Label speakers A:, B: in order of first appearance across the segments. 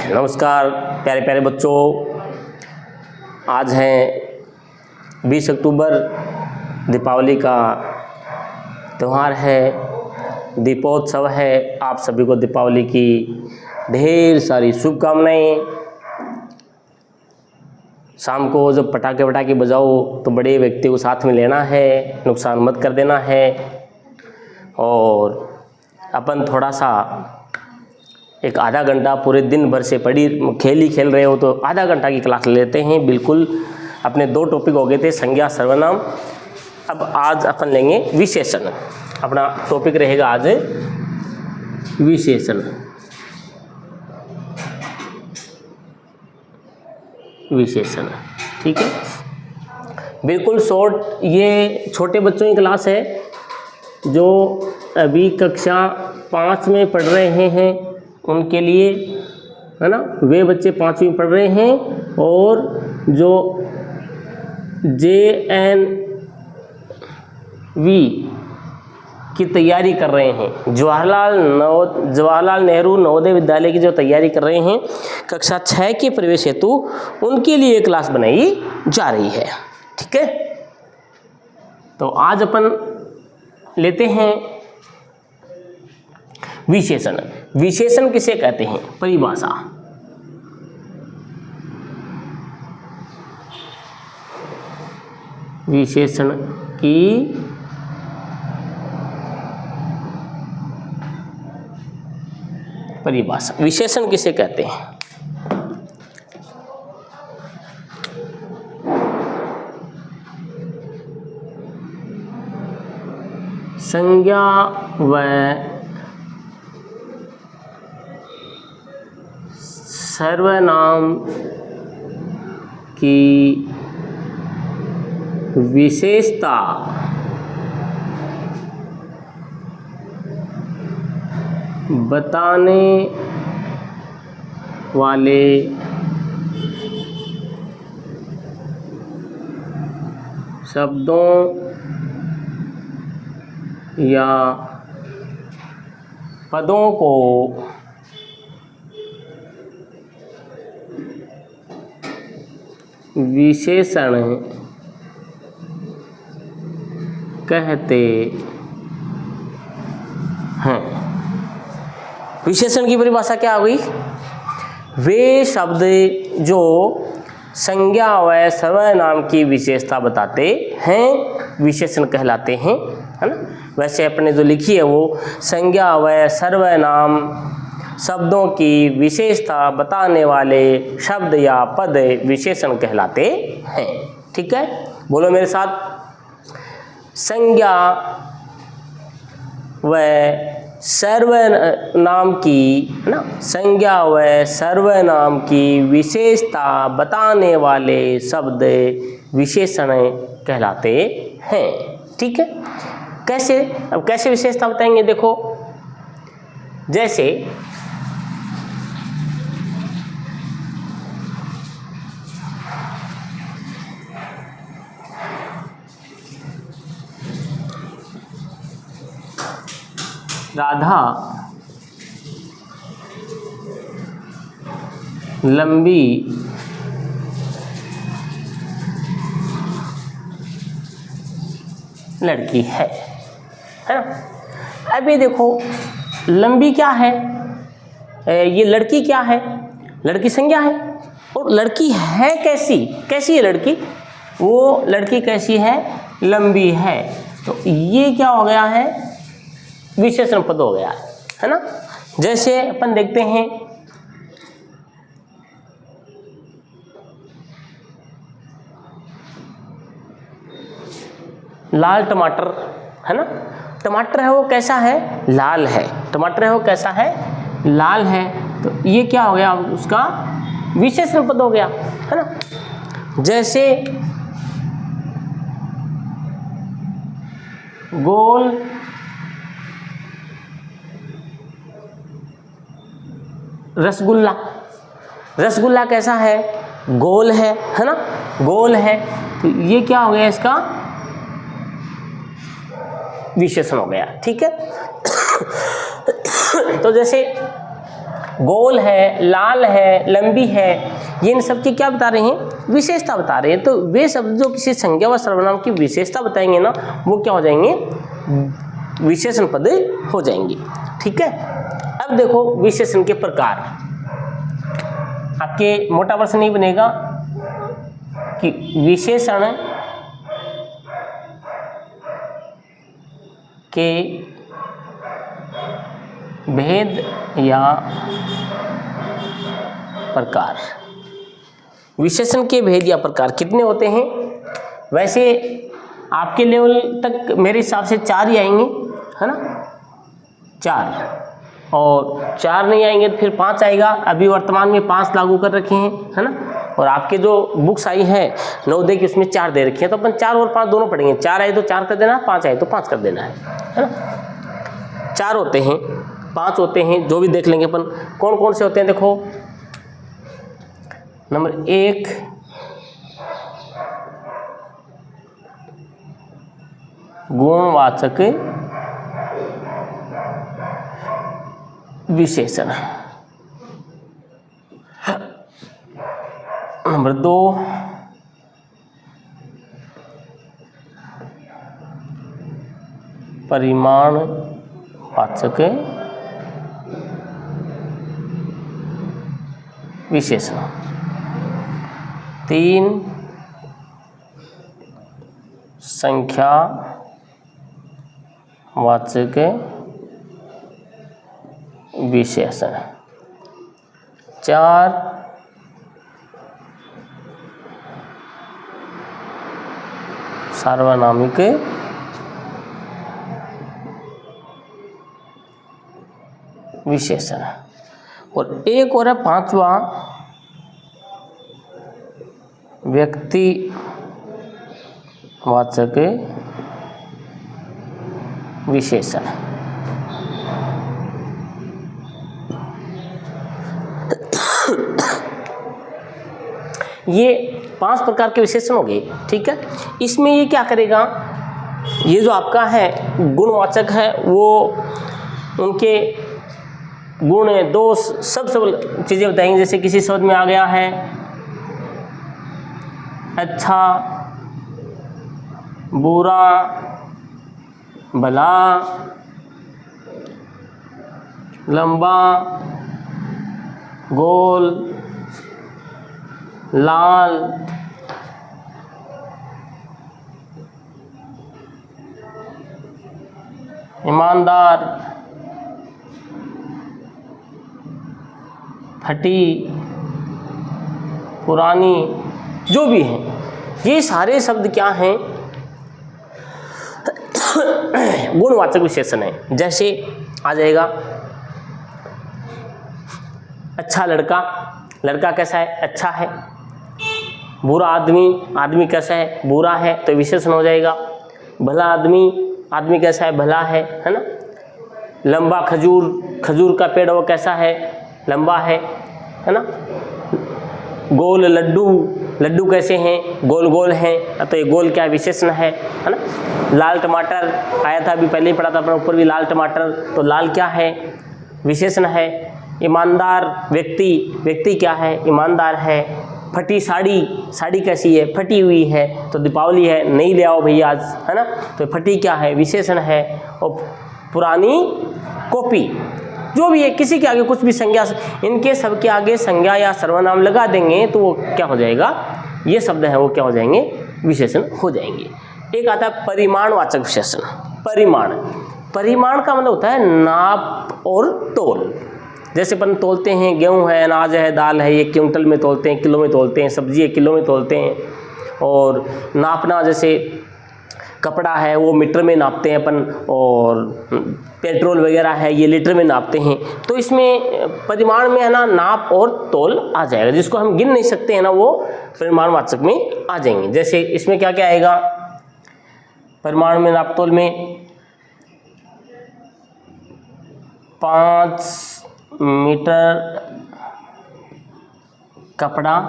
A: नमस्कार प्यारे प्यारे बच्चों, आज है 20 अक्टूबर, दीपावली का त्यौहार है, दीपोत्सव है। आप सभी को दीपावली की ढेर सारी शुभकामनाएं। शाम को जब पटाखे बजाओ तो बड़े व्यक्ति को साथ में लेना है, नुकसान मत कर देना है। और अपन थोड़ा सा एक आधा घंटा, पूरे दिन भर से खेल रहे हो तो आधा घंटा की क्लास लेते हैं। बिल्कुल अपने 2 टॉपिक हो गए थे, संज्ञा सर्वनाम। अब आज अपन लेंगे विशेषण। अपना टॉपिक रहेगा आज विशेषण। विशेषण, ठीक है, बिल्कुल शॉर्ट। ये छोटे बच्चों की क्लास है जो अभी कक्षा 5 में पढ़ रहे हैं, उनके लिए है ना। वे बच्चे 5वीं पढ़ रहे हैं और जो JNV की तैयारी कर रहे हैं, जवाहरलाल नेहरू नवोदय विद्यालय की जो तैयारी कर रहे हैं कक्षा 6 के प्रवेश हेतु, उनके लिए क्लास बनाई जा रही है, ठीक है। तो आज अपन लेते हैं विशेषण। विशेषण किसे कहते हैं? परिभाषा। विशेषण की परिभाषा। विशेषण किसे कहते हैं? संज्ञा व सर्वनाम की विशेषता बताने वाले शब्दों या पदों को विशेषण कहते हैं। विशेषण की परिभाषा क्या हो गई? वे शब्द जो संज्ञा व सर्वनाम की विशेषता बताते हैं विशेषण कहलाते हैं, है ना। वैसे अपने जो लिखी है वो संज्ञा व सर्वनाम शब्दों की विशेषता बताने वाले शब्द या पद विशेषण कहलाते हैं, ठीक है। बोलो मेरे साथ, संज्ञा व सर्वनाम की, है ना, संज्ञा व सर्वनाम की विशेषता बताने वाले शब्द विशेषण कहलाते हैं, ठीक है। कैसे? अब कैसे विशेषता बताएंगे? देखो, जैसे राधा लंबी लड़की है ना। अभी देखो, लंबी क्या है? ये लड़की क्या है? लड़की संज्ञा है। और लड़की है कैसी है लड़की? वो लड़की कैसी है? लंबी है। तो ये क्या हो गया है? विशेषण पद हो गया है ना। जैसे अपन देखते हैं, लाल टमाटर, है ना। टमाटर है वो कैसा है? लाल है। टमाटर है वो कैसा है? लाल है। तो ये क्या हो गया? उसका विशेषण पद हो गया, है ना। जैसे गोल रसगुल्ला। रसगुल्ला कैसा है? गोल है ना, गोल है। तो ये क्या हो गया? इसका विशेषण हो गया, ठीक है। तो जैसे गोल है, लाल है, लंबी है, ये इन सब की क्या बता रहे हैं? विशेषता बता रहे हैं। तो वे शब्द जो किसी संज्ञा व सर्वनाम की विशेषता बताएंगे ना, वो क्या हो जाएंगे? विशेषण पद हो जाएंगे। ठीक है। अब देखो विशेषण के प्रकार। आपके मोटा प्रश्न नहीं बनेगा कि विशेषण के भेद या प्रकार। विशेषण के भेद या प्रकार कितने होते हैं? वैसे आपके लेवल तक मेरे हिसाब से 4 ही आएंगे, है ना? 4, और 4 नहीं आएंगे तो फिर 5 आएगा। अभी वर्तमान में 5 लागू कर रखे हैं, है ना? और आपके जो बुक्स आई है नवोदय की, उसमें 4 दे रखे हैं, तो अपन 4 और 5 दोनों पढ़ेंगे। 4 आए तो 4 कर देना, 5 आए तो 5 कर देना है ना? 4 होते हैं, 5 होते हैं, जो भी देख लेंगे अपन। कौन कौन से होते हैं देखो। नंबर 1 गुणवाचक विशेषण। नंबर 2 परिमाणवाचक विशेषण। 3 संख्यावाचक विशेषण। 4 सार्वनामिक विशेषण। और एक और है 5वां व्यक्तिवाचक विशेषण। ये 5 प्रकार के विशेषण हो गए। ठीक है। इसमें ये क्या करेगा, ये जो आपका है गुणवाचक है, वो उनके गुण दोष सब चीज़ें बताएंगे। जैसे किसी शब्द में आ गया है अच्छा, बुरा, भला, लंबा, गोल, लाल, ईमानदार, फटी, पुरानी, जो भी हैं, ये सारे शब्द क्या हैं? गुणवाचक विशेषण है। जैसे आ जाएगा अच्छा लड़का, लड़का कैसा है? अच्छा है। बुरा आदमी, आदमी कैसा है? बुरा है, तो विशेषण हो जाएगा। भला आदमी, आदमी कैसा है? भला है ना? लंबा खजूर, खजूर का पेड़ वो कैसा है? लंबा है ना? गोल लड्डू, लड्डू कैसे हैं? गोल गोल हैं, तो ये गोल क्या विशेषण है ना? लाल टमाटर आया था, अभी पहले ही पढ़ा था अपना, ऊपर भी लाल टमाटर, तो लाल क्या है? विशेषण है। ईमानदार व्यक्ति, व्यक्ति क्या है? ईमानदार है। फटी साड़ी, साड़ी कैसी है? फटी हुई है, तो दीपावली है, नहीं ले आओ भैया आज, है ना? तो फटी क्या है? विशेषण है। और पुरानी कॉपी, जो भी है, किसी के आगे कुछ भी संज्ञा, इनके सब के आगे संज्ञा या सर्वनाम लगा देंगे तो वो क्या हो जाएगा? ये शब्द है वो क्या हो जाएंगे? विशेषण हो जाएंगे। एक आता है परिमाणवाचक विशेषण। परिमाण, परिमाण का मतलब होता है नाप और तोल। जैसे अपन तोलते हैं, गेहूं है, अनाज है, दाल है, ये क्विंटल में तोलते हैं, किलो में तोलते हैं, सब्जी है किलो में तोलते हैं। और नापना, जैसे कपड़ा है वो मीटर में नापते हैं अपन, और पेट्रोल वगैरह है ये लीटर में नापते हैं। तो इसमें परिमाण में है ना नाप और तोल आ जाएगा, जिसको हम गिन नहीं सकते हैं ना, वो परिमाणवाचक में आ जाएंगे। जैसे इसमें क्या क्या आएगा परिमाण में, नाप तोल में? 5 मीटर कपड़ा,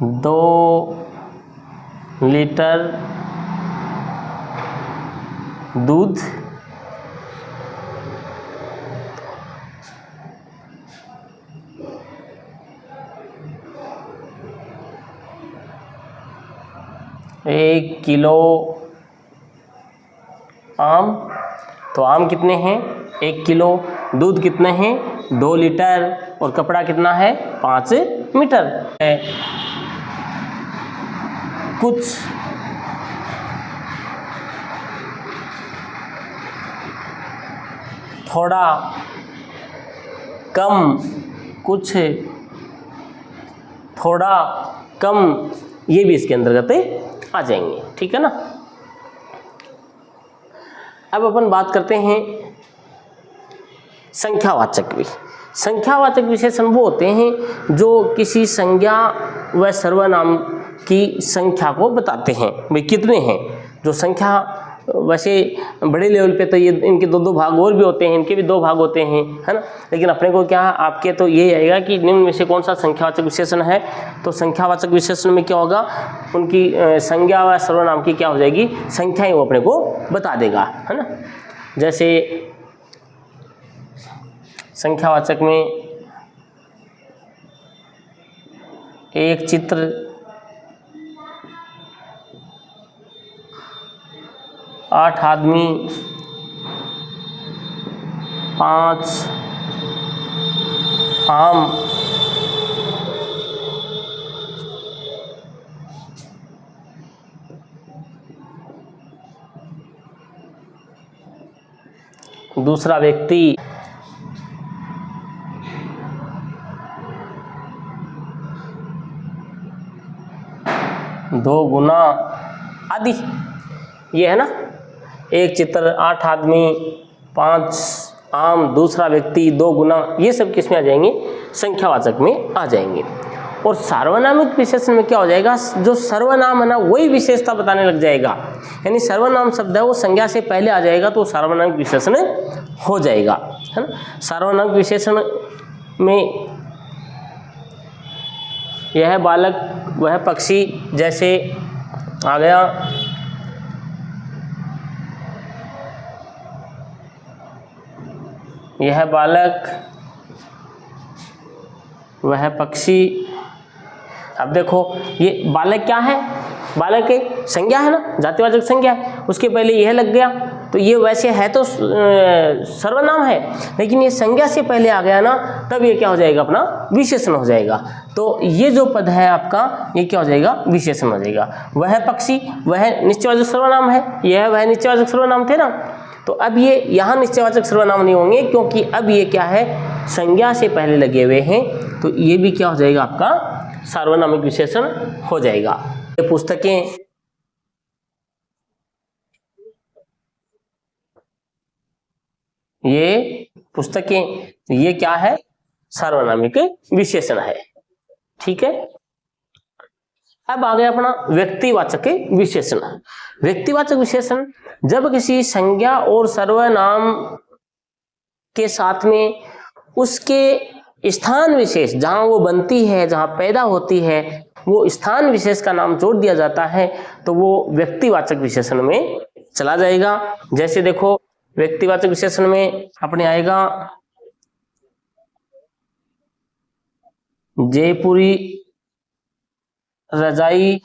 A: 2 लीटर दूध, 1 किलो आम, तो आम कितने हैं 1 किलो, दूध कितने हैं 2 लीटर, और कपड़ा कितना है 5 मीटर है। कुछ थोड़ा कम, कुछ थोड़ा कम, ये भी इसके अंतर्गत आ जाएंगे, ठीक है ना। अब अपन बात करते हैं संख्यावाचक भी। संख्यावाचक विशेषण वो होते हैं जो किसी संज्ञा व सर्वनाम की संख्या को बताते हैं, भाई कितने हैं। जो संख्या, वैसे बड़े लेवल पे तो ये इनके दो भाग और भी होते हैं, इनके भी 2 भाग होते हैं, है ना। लेकिन अपने को क्या, आपके तो ये आएगा कि निम्न में से कौन सा संख्यावाचक विशेषण है। तो संख्यावाचक विशेषण में क्या होगा, उनकी संज्ञा व सर्वनाम की क्या हो जाएगी, संख्याएं वो अपने को बता देगा, है ना। जैसे संख्यावाचक में एक चित्र, 8 आदमी, 5 आम, दूसरा व्यक्ति, 2 गुना आदि, ये है ना। एक चित्र, 8 आदमी, 5 आम, दूसरा व्यक्ति, 2 गुना, ये सब किस में आ जाएंगे, संख्यावाचक में आ जाएंगे। और सार्वनामिक विशेषण में क्या हो जाएगा, जो सर्वनाम है ना वही विशेषता बताने लग जाएगा। यानी सर्वनाम शब्द है वो संज्ञा से पहले आ जाएगा तो सार्वनामिक विशेषण हो जाएगा, है ना। सार्वनामिक विशेषण में यह बालक वह पक्षी जैसे आ गया, यह बालक वह पक्षी। अब देखो ये बालक क्या है, बालक एक संज्ञा है ना, जातिवाचक संज्ञा है, उसके पहले यह लग गया तो ये वैसे है तो सर्वनाम है, लेकिन ये संज्ञा से पहले आ गया ना, तब ये क्या हो जाएगा, अपना विशेषण हो जाएगा। तो ये जो पद है आपका, ये क्या हो जाएगा, विशेषण हो जाएगा। वह पक्षी, वह निश्चयवाचक सर्वनाम है, यह वह निश्चयवाचक सर्वनाम थे ना। तो अब ये यहाँ निश्चयवाचक सर्वनाम नहीं होंगे, क्योंकि अब ये क्या है, संज्ञा से पहले लगे हुए हैं, तो ये भी क्या हो जाएगा, आपका सार्वनामिक विशेषण हो जाएगा। ये पुस्तकें, ये पुस्तकें, ये क्या है, सार्वनामिक विशेषण है, ठीक है। अब आ गया अपना व्यक्तिवाचक विशेषण। व्यक्तिवाचक विशेषण जब किसी संज्ञा और सर्वनाम के साथ में उसके स्थान विशेष, जहां वो बनती है, जहां पैदा होती है, वो स्थान विशेष का नाम जोड़ दिया जाता है, तो वो व्यक्तिवाचक विशेषण में चला जाएगा। जैसे देखो व्यक्तिवाचक विशेषण में अपने आएगा जयपुरी रजाई,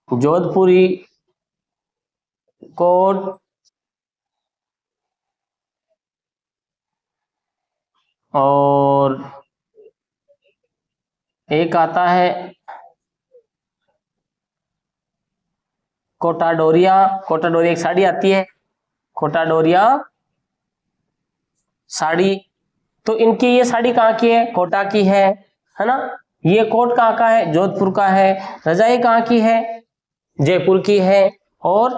A: जोधपुरी कोट, और एक आता है कोटा डोरिया। कोटा डोरिया एक साड़ी आती है, कोटा डोरिया साड़ी। तो इनकी ये साड़ी कहाँ की है, कोटा की है ना। ये कोट कहाँ का है, जोधपुर का है। रजाई कहाँ की है, जयपुर की है। और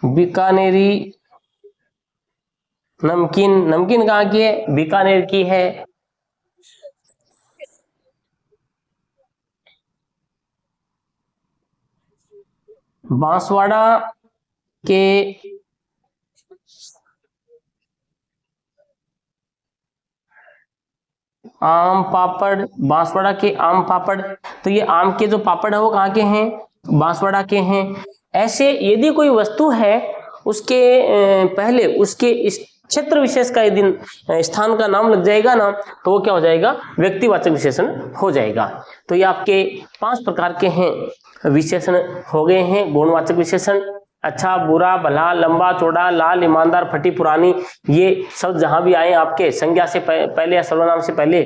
A: बीकानेरी नमकीन, नमकीन कहाँ की है, बीकानेर की है। बांसवाड़ा के आम पापड़, बांसवाड़ा के आम पापड़। तो ये आम के जो पापड़ है वो कहाँ के हैं, बांसवाड़ा के हैं। ऐसे यदि कोई वस्तु है उसके पहले उसके क्षेत्र विशेष का यदि स्थान का नाम लग जाएगा ना तो वो क्या हो जाएगा, व्यक्तिवाचक विशेषण हो जाएगा। तो ये आपके 5 प्रकार के हैं विशेषण हो गए हैं। गुणवाचक विशेषण, अच्छा, बुरा, भला, लंबा, चौड़ा, लाल, ईमानदार, फटी, पुरानी, ये शब्द जहां भी आए आपके संज्ञा से पहले या सर्वनाम से पहले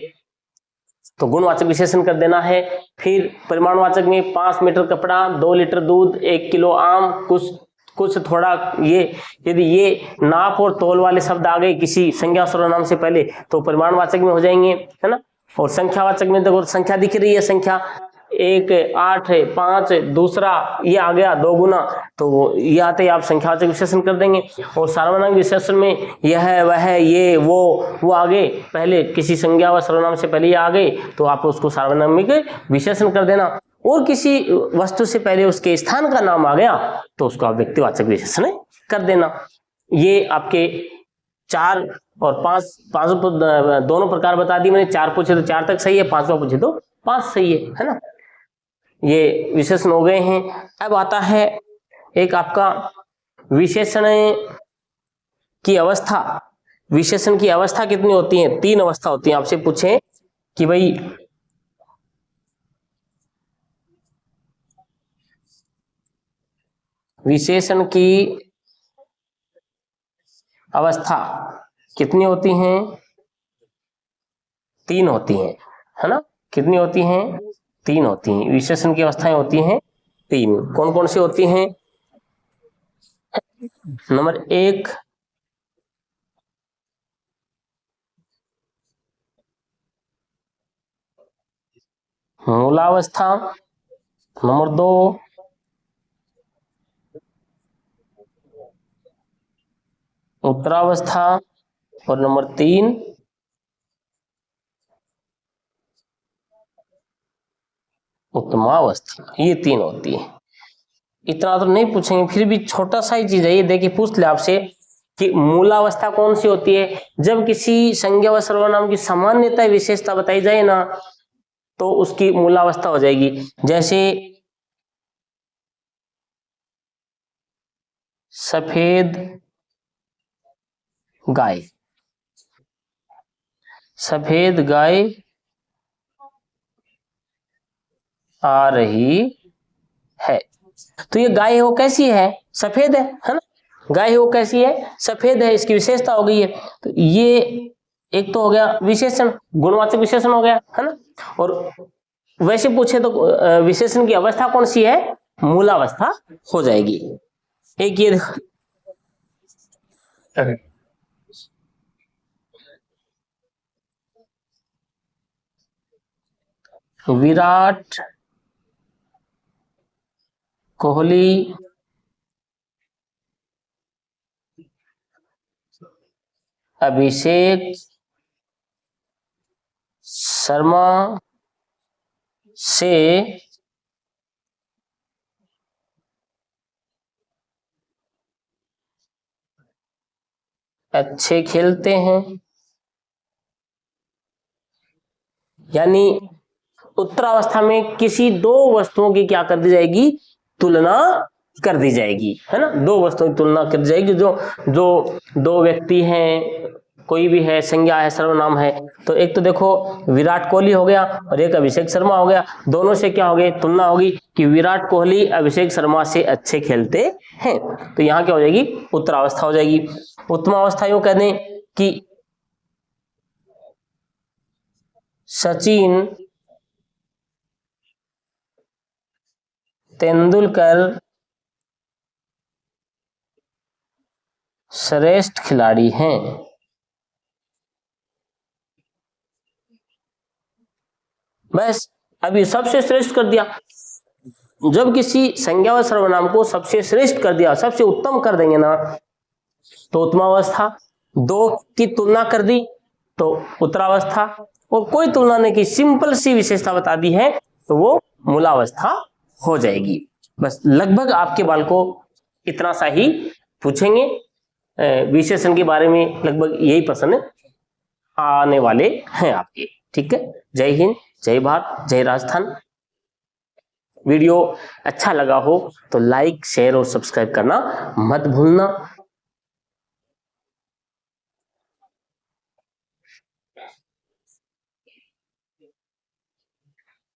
A: तो गुणवाचक विशेषण कर देना है। फिर परिमाणवाचक में 5 मीटर कपड़ा, 2 लीटर दूध, 1 किलो आम, कुछ थोड़ा, ये यदि ये नाप और तौल वाले शब्द आ गए किसी संज्ञा सर्वनाम से पहले तो परिमाणवाचक में हो जाएंगे, है ना। और संख्यावाचक में देखो संख्या दिख रही है, संख्या 1, 8, 5, दूसरा ये आ गया 2 गुना, तो ये आते ही आप संख्यावाचक विशेषण कर देंगे। और सार्वनामिक विशेषण में यह, वह, ये, वो आ गए पहले किसी संज्ञा व सर्वनाम से पहले ये आ गए तो आप उसको सार्वनामिक विशेषण कर देना। और किसी वस्तु से पहले उसके स्थान का नाम आ गया तो उसको आप व्यक्तिवाचक विशेषण कर देना। ये आपके 4 और 5 दोनों प्रकार बता दी मैंने। 4 पूछे तो 4 तक सही है, 5वां पूछे तो 5 सही है ना। ये विशेषण हो गए हैं। अब आता है एक आपका विशेषण की अवस्था। विशेषण की अवस्था कितनी होती है? 3 अवस्था होती है। आपसे पूछे कि भाई विशेषण की अवस्था कितनी होती हैं? 3 होती हैं, है ना। कितनी होती हैं? 3 होती हैं। विशेषण की अवस्थाएं होती हैं 3। कौन कौन सी होती हैं? नंबर 1 मूलावस्था, नंबर 2 उत्तरावस्था और नंबर 3 उत्तमावस्था। ये 3 होती है। इतना तो नहीं पूछेंगे, फिर भी छोटा सा ही चीज है ये। देखिए पूछ ले आपसे कि मूलावस्था कौन सी होती है? जब किसी संज्ञा व सर्वनाम की सामान्यता विशेषता बताई जाए ना तो उसकी मूलावस्था हो जाएगी। जैसे सफेद गाय, सफेद गाय आ रही है, तो ये गाय है वो कैसी है? सफेद है ना। गाय है वो कैसी है? सफेद है, इसकी विशेषता हो गई है। तो ये एक तो हो गया विशेषण, गुणवाचक विशेषण हो गया, है ना। और वैसे पूछे तो विशेषण की अवस्था कौन सी है? मूलावस्था हो जाएगी। एक ये देखो, विराट कोहली अभिषेक शर्मा से अच्छे खेलते हैं। यानी उत्तरावस्था में किसी 2 वस्तुओं की क्या कर दी जाएगी? तुलना कर दी जाएगी, है ना। 2 वस्तुओं की तुलना कर दी जाएगी। जो 2 व्यक्ति हैं, कोई भी है, संज्ञा है, सर्वनाम है, तो एक तो देखो विराट कोहली हो गया और एक अभिषेक शर्मा हो गया। दोनों से क्या हो गई? तुलना होगी कि विराट कोहली अभिषेक शर्मा से अच्छे खेलते हैं। तो यहाँ क्या हो जाएगी? उत्तरावस्था हो जाएगी। उत्तमावस्था यूं कह दें कि सचिन तेंदुलकर श्रेष्ठ खिलाड़ी हैं। बस अभी सबसे श्रेष्ठ कर दिया। जब किसी संज्ञा व सर्वनाम को सबसे श्रेष्ठ कर दिया, सबसे उत्तम कर देंगे ना तो उत्तमावस्था। 2 की तुलना कर दी तो उत्तरावस्था। और कोई तुलना नहीं की, सिंपल सी विशेषता बता दी है तो वो मूलावस्था हो जाएगी। बस लगभग आपके बाल को इतना सा ही पूछेंगे। विशेषण के बारे में लगभग यही प्रश्न आने वाले हैं आपके। ठीक है। जय हिंद, जय भारत, जय राजस्थान। वीडियो अच्छा लगा हो तो लाइक, शेयर और सब्सक्राइब करना मत भूलना।